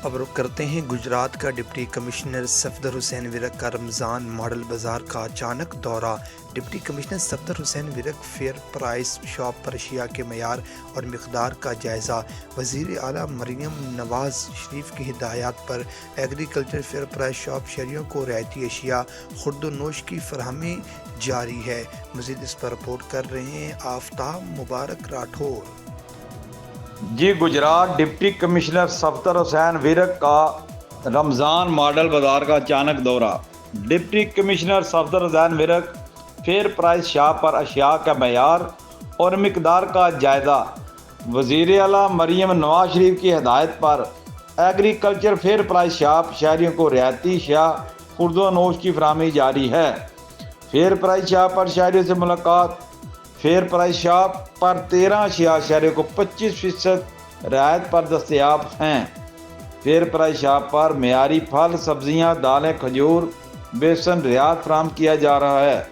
اب رخ کرتے ہیں گجرات کا ڈپٹی کمشنر صفدر حسین ورک کا رمضان ماڈل بازار کا اچانک دورہ۔ ڈپٹی کمشنر صفدر حسین ورک فیئر پرائس شاپ پر اشیاء کے معیار اور مقدار کا جائزہ۔ وزیر اعلیٰ مریم نواز شریف کی ہدایات پر ایگریکلچر فیئر پرائس شاپ شہریوں کو رعایتی اشیاء خورد و نوش کی فراہمی جاری ہے۔ مزید اس پر رپورٹ کر رہے ہیں آفتاب مبارک راٹھور۔ گجرات ڈپٹی کمشنر صفدر حسین ورک کا رمضان ماڈل بازار کا اچانک دورہ۔ ڈپٹی کمشنر صفدر حسین ورک فیئر پرائس شاپ پر اشیاء کا معیار اور مقدار کا جائزہ۔ وزیر اعلیٰ مریم نواز شریف کی ہدایت پر ایگریکلچر فیئر پرائس شاپ شہریوں کو رعایتی اشیاء خورد و نوش کی فراہمی جاری ہے۔ فیئر پرائس شاپ پر شہریوں سے ملاقات۔ فیئر پرائس شاپ پر 13 اشیاء شہریوں کو 25% رعایت پر دستیاب ہیں۔ فیئر پرائس شاپ پر معیاری پھل، سبزیاں، دالیں، کھجور، بیسن رعایت فراہم کیا جا رہا ہے۔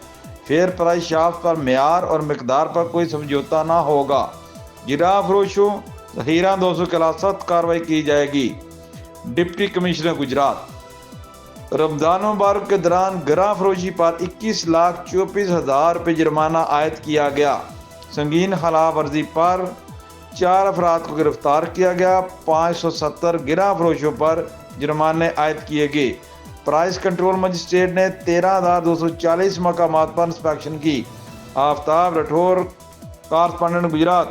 فیئر پرائس شاپ پر معیار اور مقدار پر کوئی سمجھوتہ نہ ہوگا۔ گراں فروشوں ذخیرہ دوستوں کے خلاف سخت کارروائی کی جائے گی۔ Deputy commissioner Gujrat. رمضان مبارک کے دوران گراں فروشی پر 21,34,000 روپے جرمانہ عائد کیا گیا۔ سنگین خلاف ورزی پر 4 افراد کو گرفتار کیا گیا۔ 570 گراں فروشوں پر جرمانے عائد کیے گئے۔ پرائس کنٹرول مجسٹریٹ نے 13,240 مقامات پر انسپیکشن کی۔ آفتاب راٹھور، کارسپونڈنٹ گجرات۔